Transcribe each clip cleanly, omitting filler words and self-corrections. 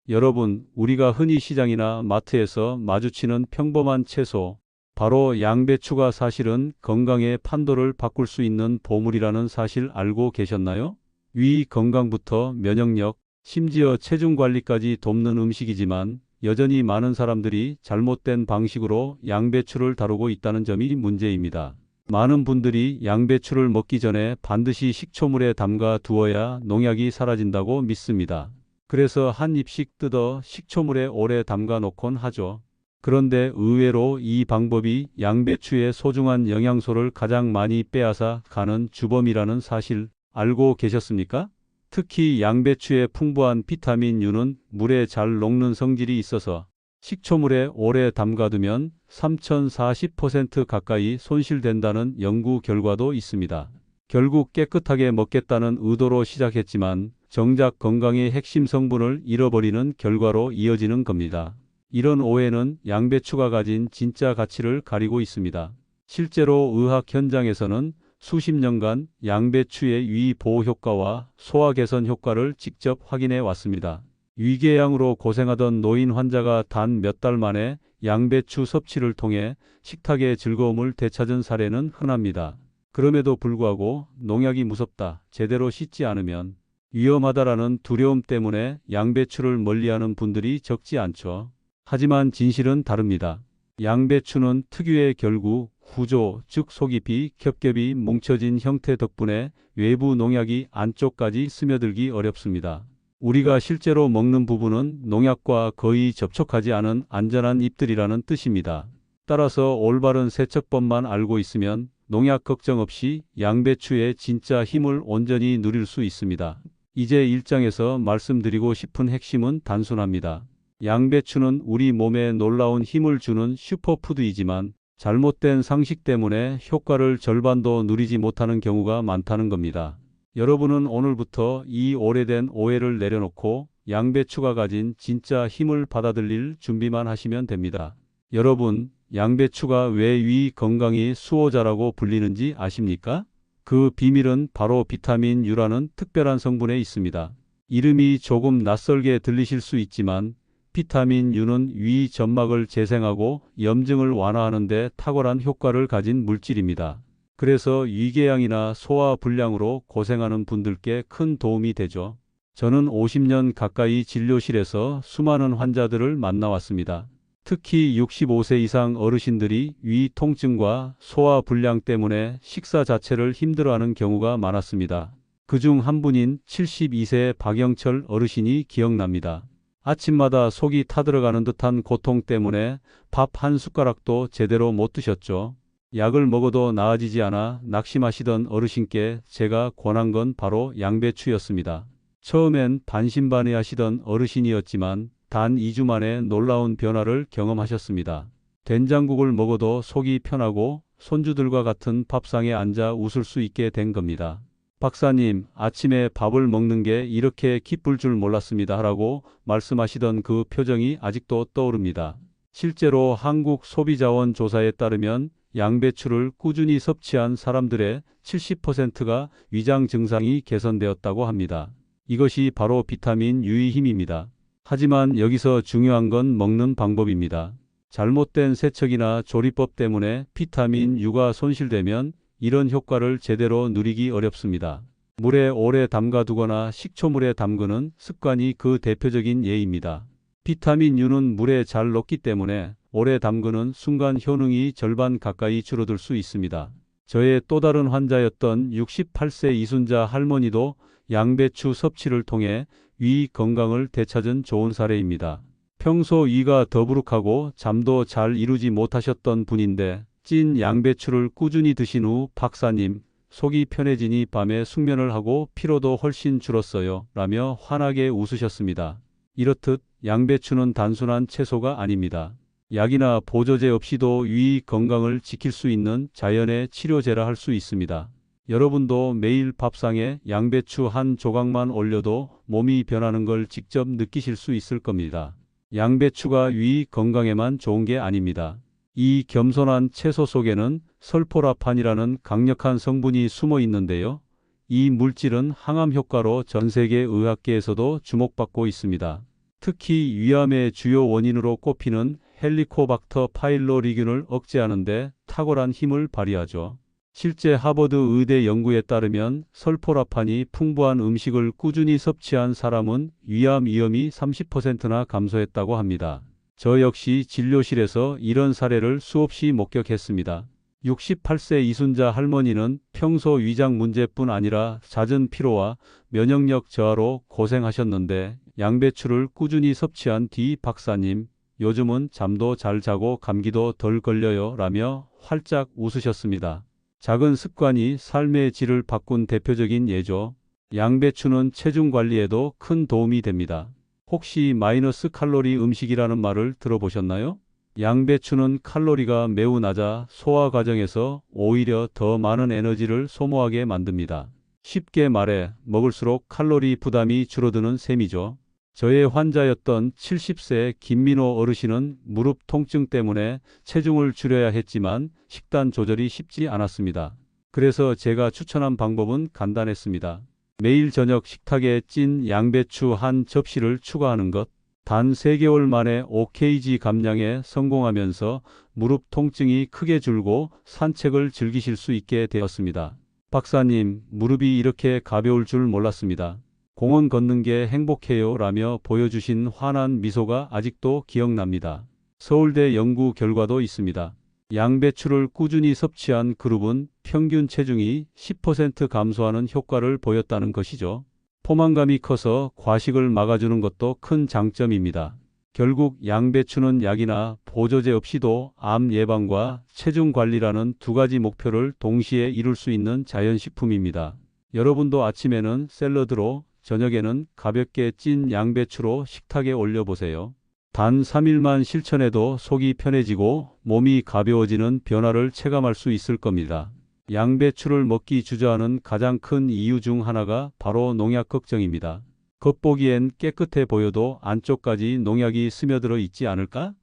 여러분, 우리가 흔히 시장이나 마트에서 마주치는 평범한 채소, 바로 양배추가 사실은 건강의 판도를 바꿀 수 있는 보물이라는 사실 알고 계셨나요? 위 건강부터 면역력, 심지어 체중 관리까지 돕는 음식이지만 여전히 많은 사람들이 잘못된 방식으로 양배추를 다루고 있다는 점이 문제입니다. 많은 분들이 양배추를 먹기 전에 반드시 식초물에 담가 두어야 농약이 사라진다고 믿습니다. 그래서 한 입씩 뜯어 식초물에 오래 담가 놓곤 하죠. 그런데 의외로 이 방법이 양배추의 소중한 영양소를 가장 많이 빼앗아 가는 주범이라는 사실 알고 계셨습니까? 특히 양배추의 풍부한 비타민 U는 물에 잘 녹는 성질이 있어서 식초물에 오래 담가두면 3040% 가까이 손실된다는 연구 결과도 있습니다. 결국 깨끗하게 먹겠다는 의도로 시작했지만 정작 건강의 핵심 성분을 잃어버리는 결과로 이어지는 겁니다. 이런 오해는 양배추가 가진 진짜 가치를 가리고 있습니다. 실제로 의학 현장에서는 수십 년간 양배추의 위 보호 효과와 소화 개선 효과를 직접 확인해 왔습니다. 위궤양으로 고생하던 노인 환자가 단 몇 달 만에 양배추 섭취를 통해 식탁의 즐거움을 되찾은 사례는 흔합니다. 그럼에도 불구하고 농약이 무섭다, 제대로 씻지 않으면 위험하다라는 두려움 때문에 양배추를 멀리하는 분들이 적지 않죠. 하지만 진실은 다릅니다. 양배추는 특유의 결구, 구조, 즉 속이 겹겹이 뭉쳐진 형태 덕분에 외부 농약이 안쪽까지 스며들기 어렵습니다. 우리가 실제로 먹는 부분은 농약과 거의 접촉하지 않은 안전한 잎들이라는 뜻입니다. 따라서 올바른 세척법만 알고 있으면 농약 걱정 없이 양배추의 진짜 힘을 온전히 누릴 수 있습니다. 이제 1장에서 말씀드리고 싶은 핵심은 단순합니다. 양배추는 우리 몸에 놀라운 힘을 주는 슈퍼푸드이지만 잘못된 상식 때문에 효과를 절반도 누리지 못하는 경우가 많다는 겁니다. 여러분은 오늘부터 이 오래된 오해를 내려놓고 양배추가 가진 진짜 힘을 받아들일 준비만 하시면 됩니다. 여러분, 양배추가 왜 위 건강의 수호자라고 불리는지 아십니까? 그 비밀은 바로 비타민 U라는 특별한 성분에 있습니다. 이름이 조금 낯설게 들리실 수 있지만 비타민 U는 위 점막을 재생하고 염증을 완화하는 데 탁월한 효과를 가진 물질입니다. 그래서 위궤양이나 소화 불량으로 고생하는 분들께 큰 도움이 되죠. 저는 50년 가까이 진료실에서 수많은 환자들을 만나왔습니다. 특히 65세 이상 어르신들이 위 통증과 소화 불량 때문에 식사 자체를 힘들어하는 경우가 많았습니다. 그중 한 분인 72세 박영철 어르신이 기억납니다. 아침마다 속이 타들어가는 듯한 고통 때문에 밥 한 숟가락도 제대로 못 드셨죠. 약을 먹어도 나아지지 않아 낙심하시던 어르신께 제가 권한 건 바로 양배추였습니다. 처음엔 반신반의하시던 어르신이었지만 단 2주 만에 놀라운 변화를 경험하셨습니다. 된장국을 먹어도 속이 편하고 손주들과 같은 밥상에 앉아 웃을 수 있게 된 겁니다. 박사님, 아침에 밥을 먹는 게 이렇게 기쁠 줄 몰랐습니다. 라고 말씀하시던 그 표정이 아직도 떠오릅니다. 실제로 한국 소비자원 조사에 따르면 양배추를 꾸준히 섭취한 사람들의 70%가 위장 증상이 개선되었다고 합니다. 이것이 바로 비타민 U의 힘입니다. 하지만 여기서 중요한 건 먹는 방법입니다. 잘못된 세척이나 조리법 때문에 비타민 U가 손실되면 이런 효과를 제대로 누리기 어렵습니다. 물에 오래 담가두거나 식초물에 담그는 습관이 그 대표적인 예입니다. 비타민 U는 물에 잘 녹기 때문에 오래 담그는 순간 효능이 절반 가까이 줄어들 수 있습니다. 저의 또 다른 환자였던 68세 이순자 할머니도 양배추 섭취를 통해 위 건강을 되찾은 좋은 사례입니다. 평소 위가 더부룩하고 잠도 잘 이루지 못하셨던 분인데 찐 양배추를 꾸준히 드신 후 박사님, 속이 편해지니 밤에 숙면을 하고 피로도 훨씬 줄었어요. 라며 환하게 웃으셨습니다. 이렇듯 양배추는 단순한 채소가 아닙니다. 약이나 보조제 없이도 위 건강을 지킬 수 있는 자연의 치료제라 할 수 있습니다. 여러분도 매일 밥상에 양배추 한 조각만 올려도 몸이 변하는 걸 직접 느끼실 수 있을 겁니다. 양배추가 위 건강에만 좋은 게 아닙니다. 이 겸손한 채소 속에는 설포라판이라는 강력한 성분이 숨어 있는데요. 이 물질은 항암 효과로 전 세계 의학계에서도 주목받고 있습니다. 특히 위암의 주요 원인으로 꼽히는 헬리코박터 파일로리균을 억제하는 데 탁월한 힘을 발휘하죠. 실제 하버드 의대 연구에 따르면 설포라판이 풍부한 음식을 꾸준히 섭취한 사람은 위암 위험이 30%나 감소했다고 합니다. 저 역시 진료실에서 이런 사례를 수없이 목격했습니다. 68세 이순자 할머니는 평소 위장 문제뿐 아니라 잦은 피로와 면역력 저하로 고생하셨는데 양배추를 꾸준히 섭취한 뒤 박사님, 요즘은 잠도 잘 자고 감기도 덜 걸려요 라며 활짝 웃으셨습니다. 작은 습관이 삶의 질을 바꾼 대표적인 예죠. 양배추는 체중 관리에도 큰 도움이 됩니다. 혹시 마이너스 칼로리 음식이라는 말을 들어보셨나요? 양배추는 칼로리가 매우 낮아 소화 과정에서 오히려 더 많은 에너지를 소모하게 만듭니다. 쉽게 말해 먹을수록 칼로리 부담이 줄어드는 셈이죠. 저의 환자였던 70세 김민호 어르신은 무릎 통증 때문에 체중을 줄여야 했지만 식단 조절이 쉽지 않았습니다. 그래서 제가 추천한 방법은 간단했습니다. 매일 저녁 식탁에 찐 양배추 한 접시를 추가하는 것. 단 3개월 만에 5kg 감량에 성공하면서 무릎 통증이 크게 줄고 산책을 즐기실 수 있게 되었습니다. 박사님, 무릎이 이렇게 가벼울 줄 몰랐습니다. 공원 걷는 게 행복해요 라며 보여주신 환한 미소가 아직도 기억납니다. 서울대 연구 결과도 있습니다. 양배추를 꾸준히 섭취한 그룹은 평균 체중이 10% 감소하는 효과를 보였다는 것이죠. 포만감이 커서 과식을 막아주는 것도 큰 장점입니다. 결국 양배추는 약이나 보조제 없이도 암 예방과 체중 관리라는 두 가지 목표를 동시에 이룰 수 있는 자연식품입니다. 여러분도 아침에는 샐러드로, 저녁에는 가볍게 찐 양배추로 식탁에 올려보세요. 단 3일만 실천해도 속이 편해지고 몸이 가벼워지는 변화를 체감할 수 있을 겁니다. 양배추를 먹기 주저하는 가장 큰 이유 중 하나가 바로 농약 걱정입니다. 겉보기엔 깨끗해 보여도 안쪽까지 농약이 스며들어 있지 않을까?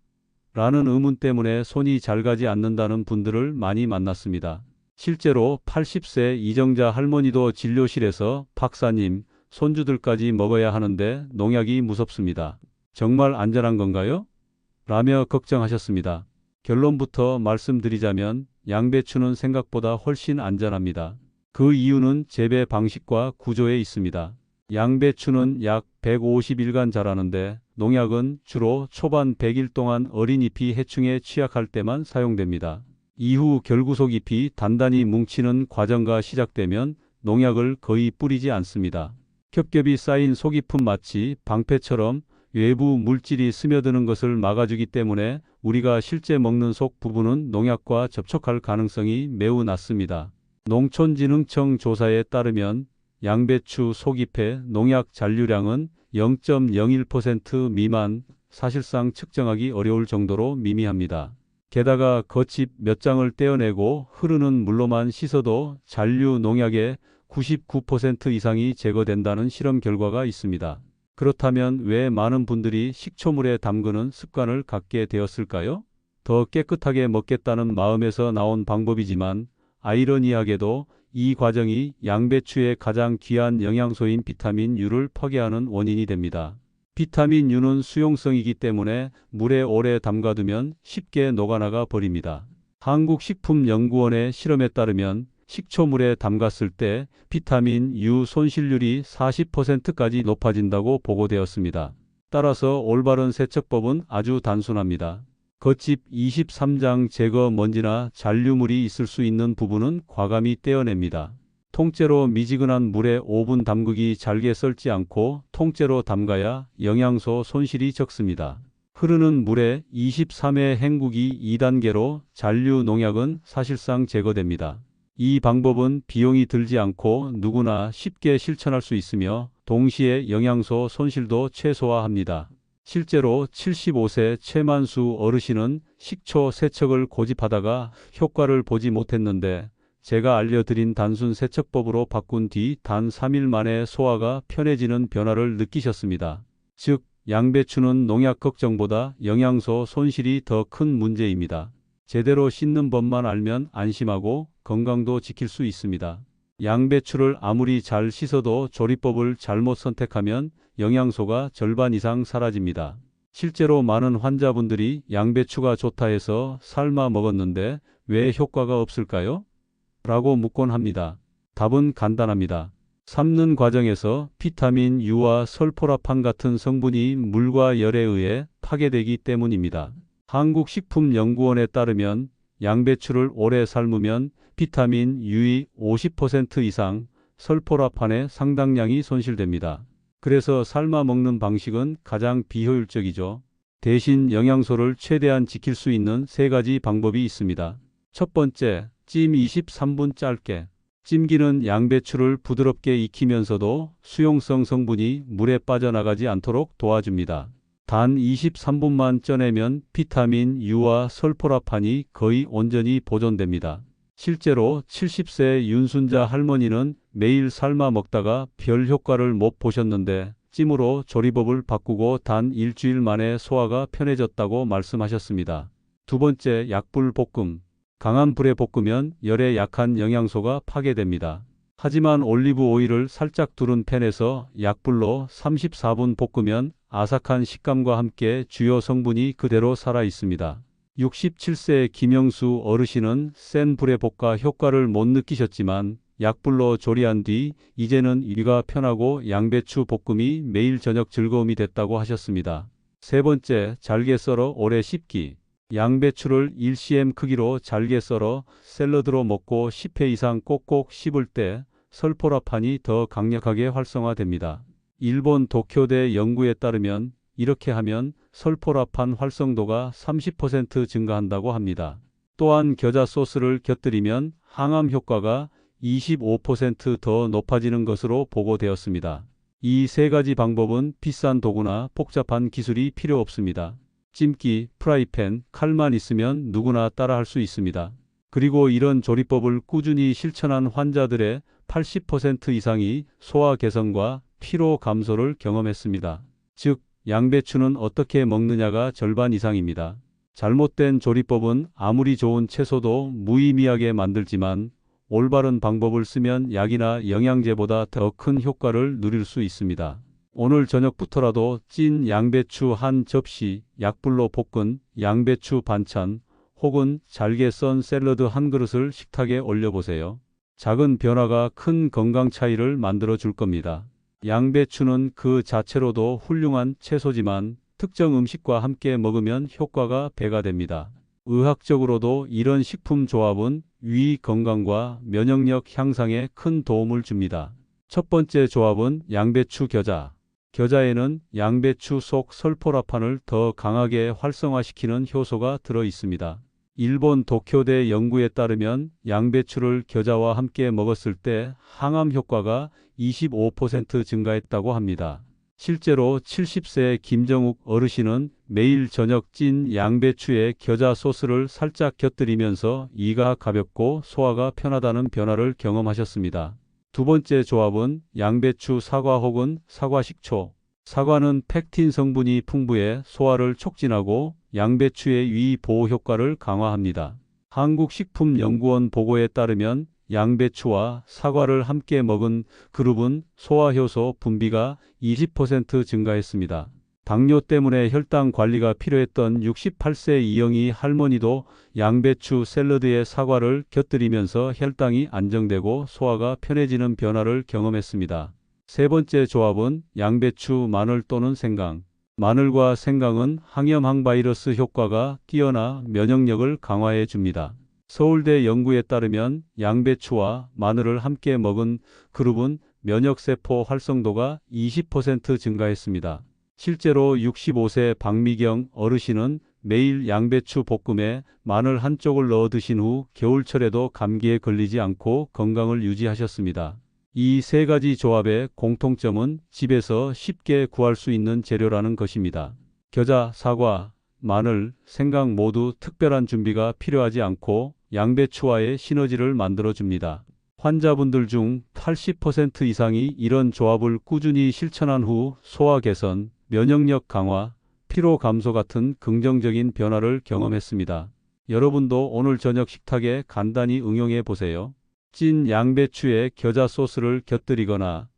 라는 의문 때문에 손이 잘 가지 않는다는 분들을 많이 만났습니다. 실제로 80세 이정자 할머니도 진료실에서 박사님, 손주들까지 먹어야 하는데 농약이 무섭습니다. 정말 안전한 건가요? 라며 걱정하셨습니다. 결론부터 말씀드리자면 양배추는 생각보다 훨씬 안전합니다. 그 이유는 재배 방식과 구조에 있습니다. 양배추는 약 150일간 자라는데 농약은 주로 초반 100일 동안 어린 잎이 해충에 취약할 때만 사용됩니다. 이후 결구속 잎이 단단히 뭉치는 과정과 시작되면 농약을 거의 뿌리지 않습니다. 겹겹이 쌓인 속잎은 마치 방패처럼 외부 물질이 스며드는 것을 막아주기 때문에 우리가 실제 먹는 속 부분은 농약과 접촉할 가능성이 매우 낮습니다. 농촌진흥청 조사에 따르면 양배추 속잎의 농약 잔류량은 0.01% 미만, 사실상 측정하기 어려울 정도로 미미합니다. 게다가 겉잎 몇 장을 떼어내고 흐르는 물로만 씻어도 잔류 농약의 99% 이상이 제거된다는 실험 결과가 있습니다. 그렇다면 왜 많은 분들이 식초물에 담그는 습관을 갖게 되었을까요? 더 깨끗하게 먹겠다는 마음에서 나온 방법이지만 아이러니하게도 이 과정이 양배추의 가장 귀한 영양소인 비타민 U를 파괴하는 원인이 됩니다. 비타민 U는 수용성이기 때문에 물에 오래 담가두면 쉽게 녹아나가 버립니다. 한국식품연구원의 실험에 따르면 식초물에 담갔을 때 비타민 U 손실률이 40%까지 높아진다고 보고되었습니다. 따라서 올바른 세척법은 아주 단순합니다. 겉집 23장 제거 먼지나 잔류물이 있을 수 있는 부분은 과감히 떼어냅니다. 통째로 미지근한 물에 5분 담그기 잘게 썰지 않고 통째로 담가야 영양소 손실이 적습니다. 흐르는 물에 23회 헹구기 2단계로 잔류 농약은 사실상 제거됩니다. 이 방법은 비용이 들지 않고 누구나 쉽게 실천할 수 있으며 동시에 영양소 손실도 최소화합니다. 실제로 75세 최만수 어르신은 식초 세척을 고집하다가 효과를 보지 못했는데 제가 알려드린 단순 세척법으로 바꾼 뒤 단 3일 만에 소화가 편해지는 변화를 느끼셨습니다. 즉, 양배추는 농약 걱정보다 영양소 손실이 더 큰 문제입니다. 제대로 씻는 법만 알면 안심하고 건강도 지킬 수 있습니다. 양배추를 아무리 잘 씻어도 조리법을 잘못 선택하면 영양소가 절반 이상 사라집니다. 실제로 많은 환자분들이 양배추가 좋다 해서 삶아 먹었는데 왜 효과가 없을까요? 라고 묻곤 합니다. 답은 간단합니다. 삶는 과정에서 비타민 U와 설포라판 같은 성분이 물과 열에 의해 파괴되기 때문입니다. 한국식품연구원에 따르면 양배추를 오래 삶으면 비타민 U의 50% 이상, 설포라판의 상당량이 손실됩니다. 그래서 삶아 먹는 방식은 가장 비효율적이죠. 대신 영양소를 최대한 지킬 수 있는 세 가지 방법이 있습니다. 첫 번째, 찜 23분 짧게. 찜기는 양배추를 부드럽게 익히면서도 수용성 성분이 물에 빠져나가지 않도록 도와줍니다. 단 23분만 쪄내면 비타민 U와 설포라판이 거의 온전히 보존됩니다. 실제로 70세 윤순자 할머니는 매일 삶아 먹다가 별 효과를 못 보셨는데 찜으로 조리법을 바꾸고 단 일주일 만에 소화가 편해졌다고 말씀하셨습니다. 두 번째, 약불 볶음. 강한 불에 볶으면 열에 약한 영양소가 파괴됩니다. 하지만 올리브 오일을 살짝 두른 팬에서 약불로 34분 볶으면 아삭한 식감과 함께 주요 성분이 그대로 살아 있습니다. 67세 김영수 어르신은 센 불에 볶아 효과를 못 느끼셨지만 약불로 조리한 뒤 이제는 위가 편하고 양배추 볶음이 매일 저녁 즐거움이 됐다고 하셨습니다. 세 번째, 잘게 썰어 오래 씹기. 양배추를 1cm 크기로 잘게 썰어 샐러드로 먹고 10회 이상 꼭꼭 씹을 때 설포라판이 더 강력하게 활성화됩니다. 일본 도쿄대 연구에 따르면 이렇게 하면 설포라판 활성도가 30% 증가한다고 합니다. 또한 겨자 소스를 곁들이면 항암 효과가 25% 높아지는 것으로 보고되었습니다. 이 세 가지 방법은 비싼 도구나 복잡한 기술이 필요 없습니다. 찜기, 프라이팬, 칼만 있으면 누구나 따라할 수 있습니다. 그리고 이런 조리법을 꾸준히 실천한 환자들의 80% 이상이 소화 개선과 피로 감소를 경험했습니다. 즉, 양배추는 어떻게 먹느냐가 절반 이상입니다. 잘못된 조리법은 아무리 좋은 채소도 무의미하게 만들지만 올바른 방법을 쓰면 약이나 영양제보다 더 큰 효과를 누릴 수 있습니다. 오늘 저녁부터라도 찐 양배추 한 접시, 약불로 볶은 양배추 반찬 혹은 잘게 썬 샐러드 한 그릇을 식탁에 올려보세요. 작은 변화가 큰 건강 차이를 만들어 줄 겁니다. 양배추는 그 자체로도 훌륭한 채소지만 특정 음식과 함께 먹으면 효과가 배가 됩니다. 의학적으로도 이런 식품 조합은 위 건강과 면역력 향상에 큰 도움을 줍니다. 첫 번째 조합은 양배추 겨자. 겨자에는 양배추 속 설포라판을 더 강하게 활성화시키는 효소가 들어 있습니다. 일본 도쿄대 연구에 따르면 양배추를 겨자와 함께 먹었을 때 항암 효과가 25% 증가했다고 합니다. 실제로 70세 김정욱 어르신은 매일 저녁 찐 양배추에 겨자 소스를 살짝 곁들이면서 이가 가볍고 소화가 편하다는 변화를 경험하셨습니다. 두 번째 조합은 양배추 사과 혹은 사과 식초. 사과는 펙틴 성분이 풍부해 소화를 촉진하고 양배추의 위 보호 효과를 강화합니다. 한국식품연구원 보고에 따르면 양배추와 사과를 함께 먹은 그룹은 소화효소 분비가 20% 증가했습니다. 당뇨 때문에 혈당 관리가 필요했던 68세 이영희 할머니도 양배추 샐러드에 사과를 곁들이면서 혈당이 안정되고 소화가 편해지는 변화를 경험했습니다. 세 번째 조합은 양배추, 마늘 또는 생강. 마늘과 생강은 항염 항바이러스 효과가 뛰어나 면역력을 강화해 줍니다. 서울대 연구에 따르면 양배추와 마늘을 함께 먹은 그룹은 면역세포 활성도가 20% 증가했습니다. 실제로 65세 박미경 어르신은 매일 양배추 볶음에 마늘 한 쪽을 넣어 드신 후 겨울철에도 감기에 걸리지 않고 건강을 유지하셨습니다. 이 세 가지 조합의 공통점은 집에서 쉽게 구할 수 있는 재료라는 것입니다. 겨자, 사과, 마늘, 생강 모두 특별한 준비가 필요하지 않고 양배추와의 시너지를 만들어줍니다. 환자분들 중 80% 이상이 이런 조합을 꾸준히 실천한 후 소화 개선, 면역력 강화, 피로 감소 같은 긍정적인 변화를 경험했습니다. 여러분도 오늘 저녁 식탁에 간단히 응용해 보세요. 찐 양배추에 겨자 소스를 곁들이거나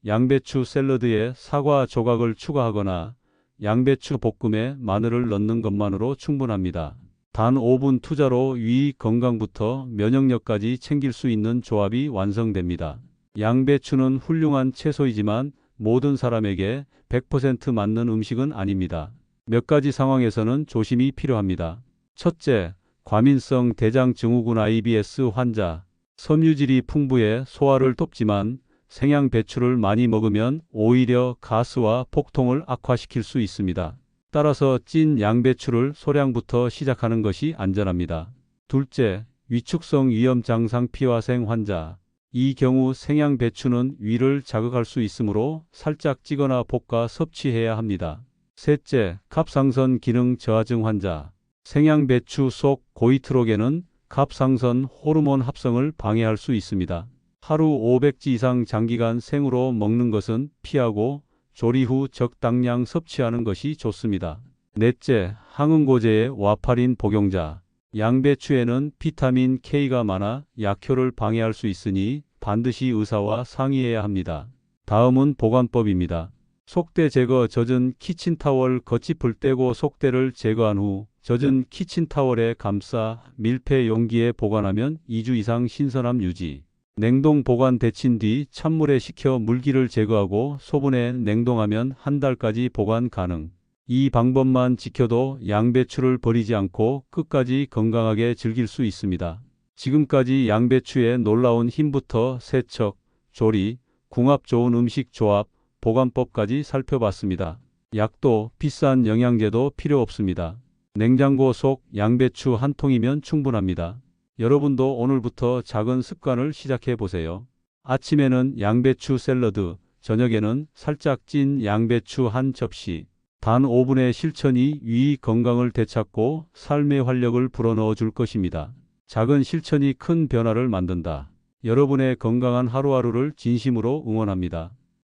양배추 샐러드에 사과 조각을 추가하거나 양배추 볶음에 마늘을 넣는 것만으로 충분합니다. 단 5분 투자로 위 건강부터 면역력까지 챙길 수 있는 조합이 완성됩니다. 양배추는 훌륭한 채소이지만 모든 사람에게 100% 맞는 음식은 아닙니다. 몇 가지 상황에서는 조심이 필요합니다. 첫째, 과민성 대장증후군 IBS 환자. 섬유질이 풍부해 소화를 돕지만 생양배추를 많이 먹으면 오히려 가스와 복통을 악화시킬 수 있습니다. 따라서 찐 양배추를 소량부터 시작하는 것이 안전합니다. 둘째, 위축성 위염장상 피화생 환자. 이 경우 생양배추는 위를 자극할 수 있으므로 살짝 찌거나 볶아 섭취해야 합니다. 셋째, 갑상선 기능 저하증 환자. 생양배추 속 고이트로겐은 갑상선 호르몬 합성을 방해할 수 있습니다. 하루 500지 이상 장기간 생으로 먹는 것은 피하고 조리 후 적당량 섭취하는 것이 좋습니다. 넷째, 항응고제의 와파린 복용자. 양배추에는 비타민 K가 많아 약효를 방해할 수 있으니 반드시 의사와 상의해야 합니다. 다음은 보관법입니다. 속대 제거. 젖은 키친타월 겉짚을 떼고 속대를 제거한 후 젖은 키친타월에 감싸 밀폐 용기에 보관하면 2주 이상 신선함 유지. 냉동 보관 데친 뒤 찬물에 식혀 물기를 제거하고 소분해 냉동하면 한 달까지 보관 가능. 이 방법만 지켜도 양배추를 버리지 않고 끝까지 건강하게 즐길 수 있습니다. 지금까지 양배추의 놀라운 힘부터 세척, 조리, 궁합 좋은 음식 조합, 보관법까지 살펴봤습니다. 약도 비싼 영양제도 필요 없습니다. 냉장고 속 양배추 한 통이면 충분합니다. 여러분도 오늘부터 작은 습관을 시작해 보세요. 아침에는 양배추 샐러드, 저녁에는 살짝 찐 양배추 한 접시. 단 5분의 실천이 위 건강을 되찾고 삶의 활력을 불어넣어 줄 것입니다. 작은 실천이 큰 변화를 만든다. 여러분의 건강한 하루하루를 진심으로 응원합니다.